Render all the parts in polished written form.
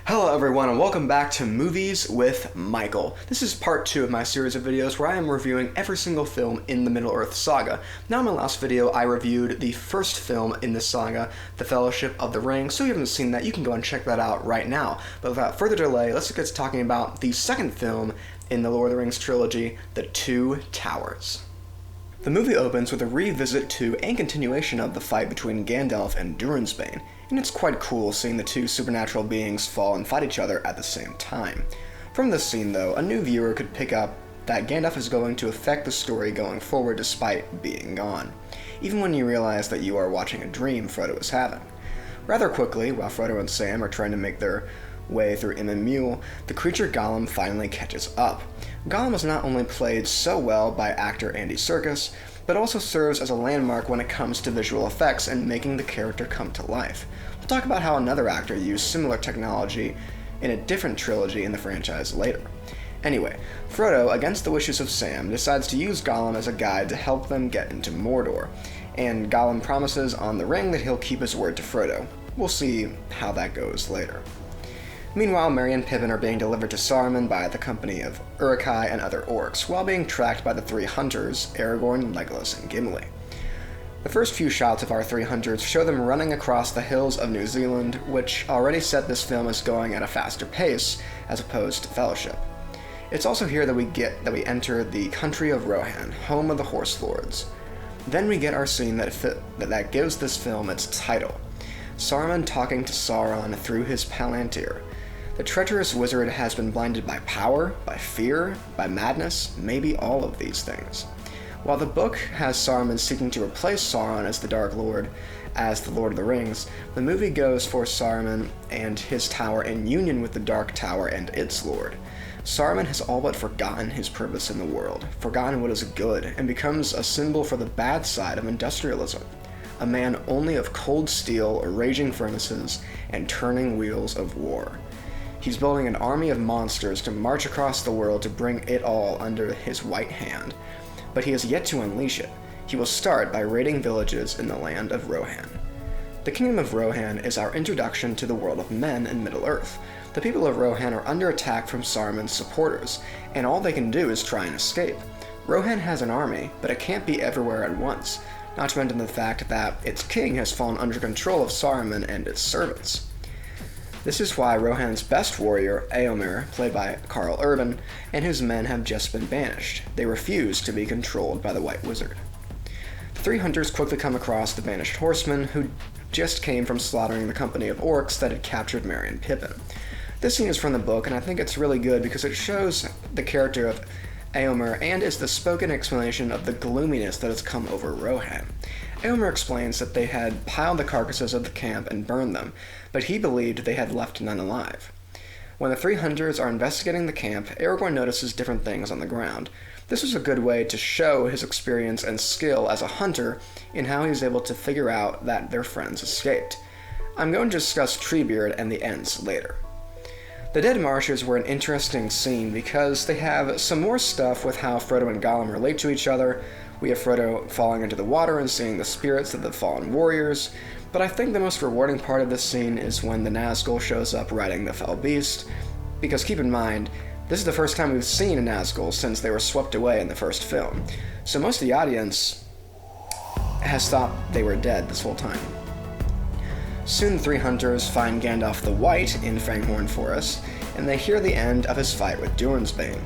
Hello everyone and welcome back to Movies with Michael. This is part 2 of my series of videos where I am reviewing every single film in the Middle-earth saga. Now in my last video I reviewed the first film in this saga, The Fellowship of the Ring, so if you haven't seen that you can go and check that out right now. But without further delay, let's get to talking about the second film in the Lord of the Rings trilogy, The Two Towers. The movie opens with a revisit to and continuation of the fight between Gandalf and Dourif, and it's quite cool seeing the two supernatural beings fall and fight each other at the same time. From this scene though, a new viewer could pick up that Gandalf is going to affect the story going forward despite being gone, even when you realize that you are watching a dream Frodo is having. Rather quickly, while Frodo and Sam are trying to make their way through Mule, the creature Gollum finally catches up. Gollum is not only played so well by actor Andy Serkis, but also serves as a landmark when it comes to visual effects and making the character come to life. We'll talk about how another actor used similar technology in a different trilogy in the franchise later. Anyway, Frodo, against the wishes of Sam, decides to use Gollum as a guide to help them get into Mordor, and Gollum promises on the ring that he'll keep his word to Frodo. We'll see how that goes later. Meanwhile, Merry and Pippin are being delivered to Saruman by the company of Uruk-hai and other orcs, while being tracked by the three hunters, Aragorn, Legolas, and Gimli. The first few shots of our three hunters show them running across the hills of New Zealand, which already set this film as going at a faster pace, as opposed to Fellowship. It's also here that we enter the country of Rohan, home of the Horse Lords. Then we get our scene that gives this film its title, Saruman talking to Sauron through his Palantir. The treacherous wizard has been blinded by power, by fear, by madness, maybe all of these things. While the book has Saruman seeking to replace Sauron as the Dark Lord, as the Lord of the Rings, the movie goes for Saruman and his tower in union with the Dark Tower and its lord. Saruman has all but forgotten his purpose in the world, forgotten what is good, and becomes a symbol for the bad side of industrialism. A man only of cold steel, raging furnaces, and turning wheels of war. He's building an army of monsters to march across the world to bring it all under his white hand. But he has yet to unleash it. He will start by raiding villages in the land of Rohan. The Kingdom of Rohan is our introduction to the world of men in Middle-earth. The people of Rohan are under attack from Saruman's supporters, and all they can do is try and escape. Rohan has an army, but it can't be everywhere at once, not to mention the fact that its king has fallen under control of Saruman and its servants. This is why Rohan's best warrior, Éomer, played by Karl and his men have just been banished. They refuse to be controlled by the White Wizard. The three hunters quickly come across the banished horsemen who just came from slaughtering the company of orcs that had captured Merry and Pippin. This scene is from the book, and I think it's really good because it shows the character of Éomer and is the spoken explanation of the gloominess that has come over Rohan. Éomer explains that they had piled the carcasses of the camp and burned them, but he believed they had left none alive. When the three hunters are investigating the camp, Aragorn notices different things on the ground. This was a good way to show his experience and skill as a hunter in how he was able to figure out that their friends escaped. I'm going to discuss Treebeard and the Ents later. The Dead Marshes were an interesting scene because they have some more stuff with how Frodo and Gollum relate to each other. We have Frodo falling into the water and seeing the spirits of the fallen warriors, but I think the most rewarding part of this scene is when the Nazgul shows up riding the Fell Beast, because keep in mind, this is the first time we've seen a Nazgul since they were swept away in the first film, so most of the audience has thought they were dead this whole time. Soon the three hunters find Gandalf the White in Fanghorn Forest, and they hear the end of his fight with Dourif.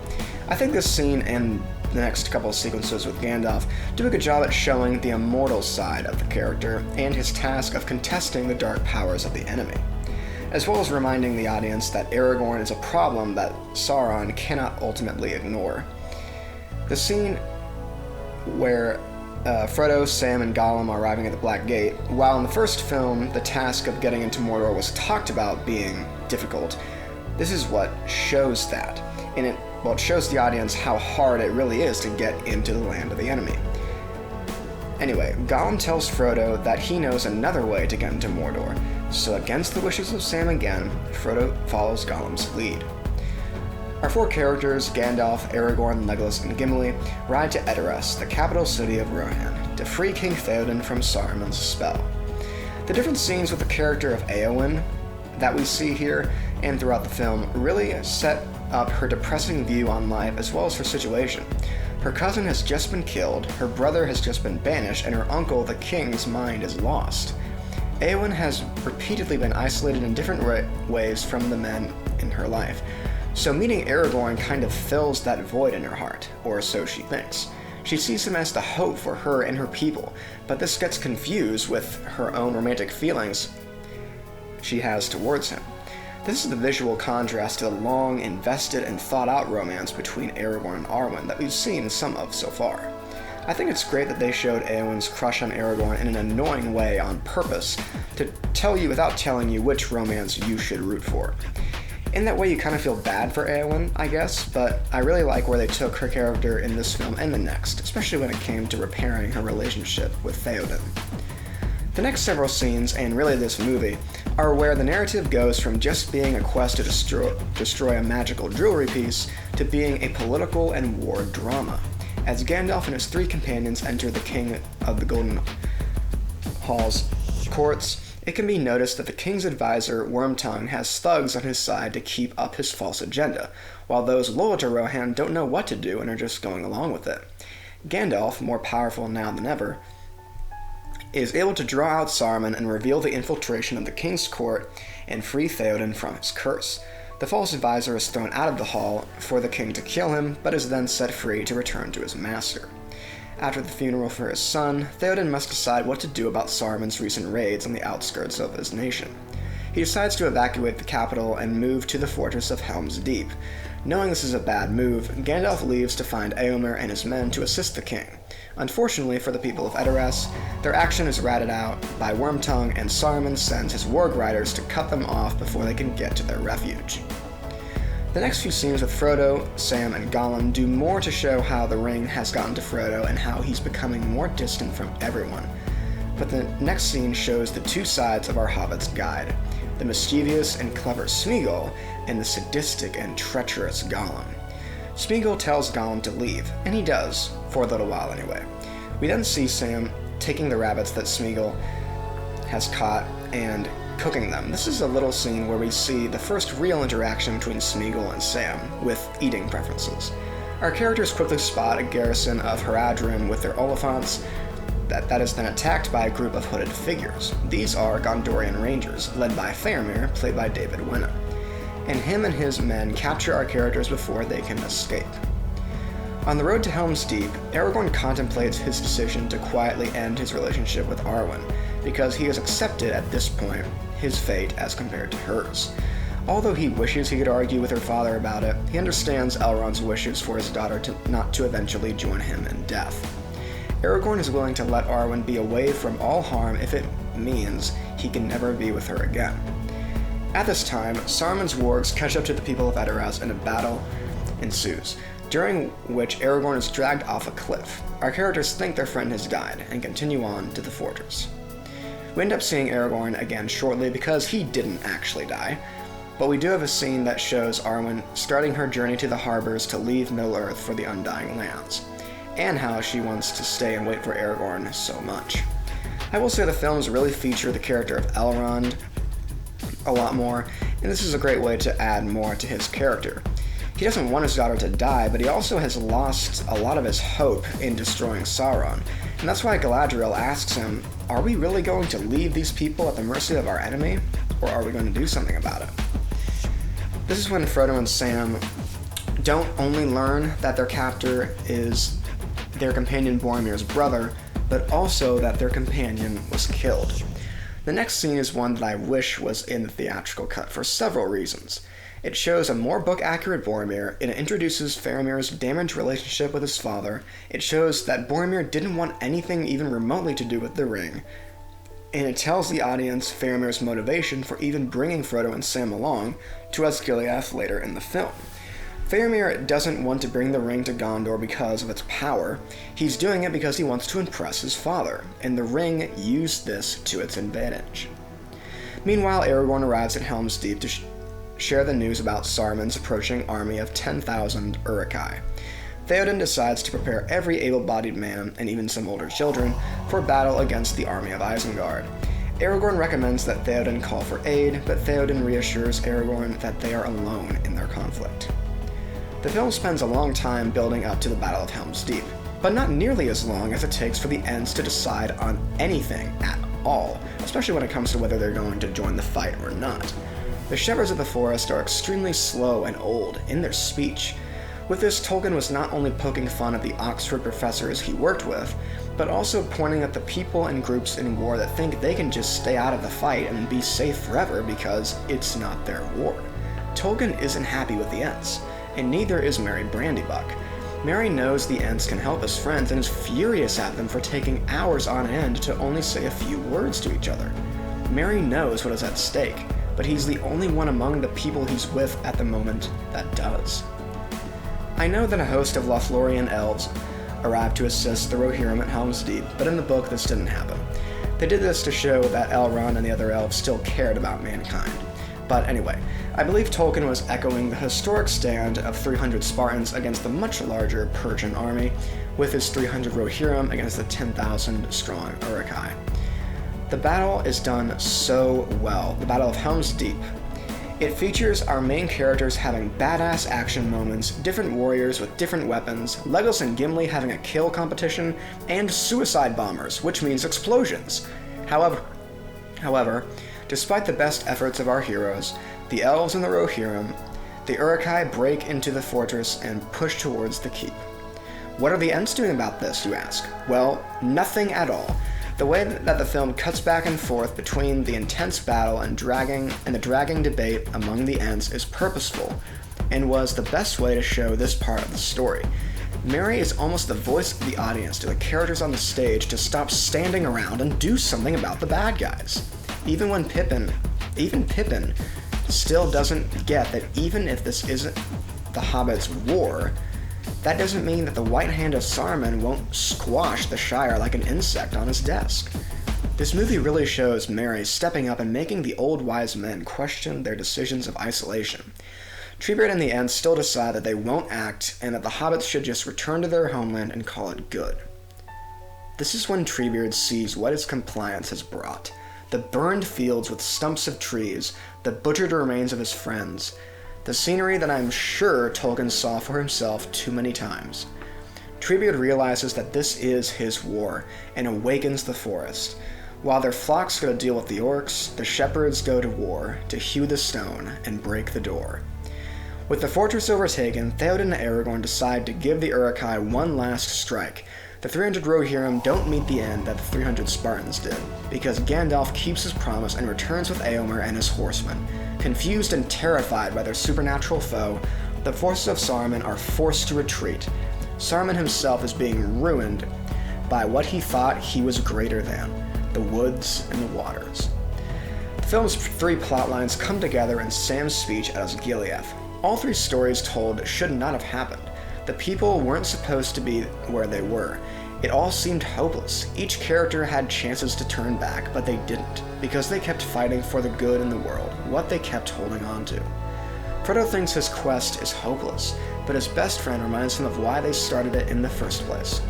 I think this scene and the next couple of sequences with Gandalf do a good job at showing the immortal side of the character and his task of contesting the dark powers of the enemy, as well as reminding the audience that Aragorn is a problem that Sauron cannot ultimately ignore. The scene where Frodo, Sam, and Gollum are arriving at the Black Gate, while in the first film the task of getting into Mordor was talked about being difficult, this is what shows that. It shows the audience how hard it really is to get into the land of the enemy. Anyway, Gollum tells Frodo that he knows another way to get into Mordor, so against the wishes of Sam again, Frodo follows Gollum's lead. Our four characters, Gandalf, Aragorn, Legolas, and Gimli, ride to Edoras, the capital city of Rohan, to free King Theoden from Saruman's spell. The different scenes with the character of Éowyn that we see here and throughout the film, really set up her depressing view on life as well as her situation. Her cousin has just been killed, her brother has just been banished, and her uncle, the king's mind is lost. Éowyn has repeatedly been isolated in different ways from the men in her life, so meeting Aragorn kind of fills that void in her heart, or so she thinks. She sees him as the hope for her and her people, but this gets confused with her own romantic feelings she has towards him. This is the visual contrast to the long, invested, and thought-out romance between Aragorn and Arwen that we've seen some of so far. I think it's great that they showed Éowyn's crush on Aragorn in an annoying way on purpose to tell you without telling you which romance you should root for. In that way, you kind of feel bad for Éowyn, I guess, but I really like where they took her character in this film and the next, especially when it came to repairing her relationship with Theoden. The next several scenes, and really this movie, are where the narrative goes from just being a quest to destroy a magical jewelry piece to being a political and war drama. As Gandalf and his three companions enter the King of the Golden Hall's courts, it can be noticed that the king's advisor, Wormtongue, has thugs on his side to keep up his false agenda, while those loyal to Rohan don't know what to do and are just going along with it. Gandalf, more powerful now than ever, is able to draw out Saruman and reveal the infiltration of the king's court and free Theoden from his curse. The false advisor is thrown out of the hall for the king to kill him, but is then set free to return to his master. After the funeral for his son, Theoden must decide what to do about Saruman's recent raids on the outskirts of his nation. He decides to evacuate the capital and move to the fortress of Helm's Deep. Knowing this is a bad move, Gandalf leaves to find Éomer and his men to assist the king. Unfortunately for the people of Edoras, their action is ratted out by Wormtongue, and Saruman sends his warg riders to cut them off before they can get to their refuge. The next few scenes with Frodo, Sam, and Gollum do more to show how the ring has gotten to Frodo and how he's becoming more distant from everyone. But the next scene shows the two sides of our Hobbit's guide, the mischievous and clever Smeagol and the sadistic and treacherous Gollum. Smeagol tells Gollum to leave, and he does, for a little while anyway. We then see Sam taking the rabbits that Smeagol has caught and cooking them. This is a little scene where we see the first real interaction between Smeagol and Sam, with eating preferences. Our characters quickly spot a garrison of Haradrim with their Oliphants that is then attacked by a group of hooded figures. These are Gondorian Rangers, led by Faramir, played by David Wenham. And him and his men capture our characters before they can escape. On the road to Helm's Deep, Aragorn contemplates his decision to quietly end his relationship with Arwen, because he has accepted at this point his fate as compared to hers. Although he wishes he could argue with her father about it, he understands Elrond's wishes for his daughter not to eventually join him in death. Aragorn is willing to let Arwen be away from all harm if it means he can never be with her again. At this time, Saruman's wargs catch up to the people of Edoras and a battle ensues, during which Aragorn is dragged off a cliff. Our characters think their friend has died and continue on to the fortress. We end up seeing Aragorn again shortly because he didn't actually die, but we do have a scene that shows Arwen starting her journey to the harbors to leave Middle-earth for the Undying Lands, and how she wants to stay and wait for Aragorn so much. I will say the films really feature the character of Elrond a lot more, and this is a great way to add more to his character. He doesn't want his daughter to die, but he also has lost a lot of his hope in destroying Sauron, and that's why Galadriel asks him, are we really going to leave these people at the mercy of our enemy, or are we going to do something about it? This is when Frodo and Sam don't only learn that their captor is their companion Boromir's brother, but also that their companion was killed. The next scene is one that I wish was in the theatrical cut for several reasons. It shows a more book-accurate Boromir, it introduces Faramir's damaged relationship with his father, it shows that Boromir didn't want anything even remotely to do with the ring, and it tells the audience Faramir's motivation for even bringing Frodo and Sam along to Osgiliath later in the film. Faramir doesn't want to bring the ring to Gondor because of its power. He's doing it because he wants to impress his father, and the ring used this to its advantage. Meanwhile, Aragorn arrives at Helm's Deep to share the news about Saruman's approaching army of 10,000 Uruk-hai. Theoden decides to prepare every able-bodied man, and even some older children, for battle against the army of Isengard. Aragorn recommends that Theoden call for aid, but Theoden reassures Aragorn that they are alone in their conflict. The film spends a long time building up to the Battle of Helm's Deep, but not nearly as long as it takes for the Ents to decide on anything at all, especially when it comes to whether they're going to join the fight or not. The shepherds of the forest are extremely slow and old in their speech. With this, Tolkien was not only poking fun at the Oxford professors he worked with, but also pointing at the people and groups in war that think they can just stay out of the fight and be safe forever because it's not their war. Tolkien isn't happy with the Ents, and neither is Merry Brandybuck. Merry knows the Ents can help his friends and is furious at them for taking hours on end to only say a few words to each other. Merry knows what is at stake, but he's the only one among the people he's with at the moment that does. I know that a host of Lothlorien elves arrived to assist the Rohirrim at Helm's Deep, but in the book this didn't happen. They did this to show that Elrond and the other elves still cared about mankind. But anyway, I believe Tolkien was echoing the historic stand of 300 Spartans against the much larger Persian army, with his 300 Rohirrim against the 10,000 strong Uruk-hai. The battle is done so well, the Battle of Helm's Deep. It features our main characters having badass action moments, different warriors with different weapons, Legolas and Gimli having a kill competition, and suicide bombers, which means explosions. However, despite the best efforts of our heroes, the elves and the Rohirrim, the Uruk-hai break into the fortress and push towards the keep. What are the Ents doing about this, you ask? Well, nothing at all. The way that the film cuts back and forth between the intense battle and the dragging debate among the Ents is purposeful, and was the best way to show this part of the story. Merry is almost the voice of the audience to the characters on the stage to stop standing around and do something about the bad guys. Even Pippin still doesn't get that even if this isn't the Hobbits' war, that doesn't mean that the White Hand of Saruman won't squash the Shire like an insect on his desk. This movie really shows Merry stepping up and making the old wise men question their decisions of isolation. Treebeard and the Ents still decide that they won't act and that the Hobbits should just return to their homeland and call it good. This is when Treebeard sees what his compliance has brought. The burned fields with stumps of trees, the butchered remains of his friends, the scenery that I'm sure Tolkien saw for himself too many times. Treebeard realizes that this is his war and awakens the forest. While their flocks go to deal with the orcs, the shepherds go to war to hew the stone and break the door. With the fortress overtaken, Theoden and Aragorn decide to give the Uruk-hai one last strike. The 300 Rohirrim don't meet the end that the 300 Spartans did, because Gandalf keeps his promise and returns with Éomer and his horsemen. Confused and terrified by their supernatural foe, the forces of Saruman are forced to retreat. Saruman himself is being ruined by what he thought he was greater than, the woods and the waters. The film's three plotlines come together in Sam's speech at Osgiliath. All three stories told should not have happened. The people weren't supposed to be where they were. It all seemed hopeless. Each character had chances to turn back, but they didn't, because they kept fighting for the good in the world, what they kept holding on to. Frodo thinks his quest is hopeless, but his best friend reminds him of why they started it in the first place.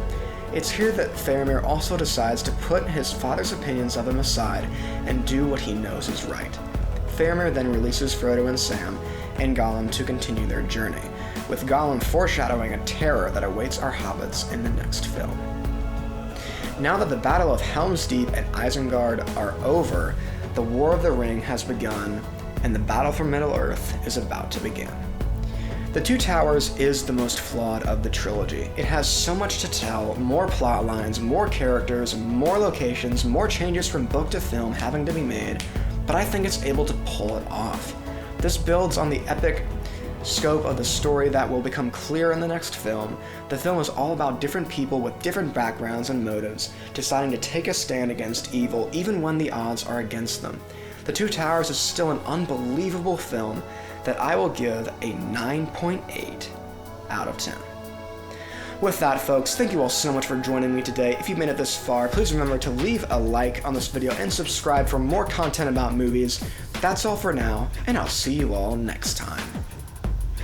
It's here that Faramir also decides to put his father's opinions of him aside and do what he knows is right. Faramir then releases Frodo and Sam and Gollum to continue their journey, with Gollum foreshadowing a terror that awaits our hobbits in the next film. Now that the Battle of Helm's Deep and Isengard are over, the War of the Ring has begun, and the battle for Middle-earth is about to begin. The Two Towers is the most flawed of the trilogy. It has so much to tell, more plot lines, more characters, more locations, more changes from book to film having to be made, but I think it's able to pull it off. This builds on the epic scope of the story that will become clear in the next film. The film is all about different people with different backgrounds and motives deciding to take a stand against evil even when the odds are against them. The Two Towers is still an unbelievable film that I will give a 9.8 out of 10. With that, folks, thank you all so much for joining me today. If you've made it this far, please remember to leave a like on this video and subscribe for more content about movies. That's all for now, and I'll see you all next time.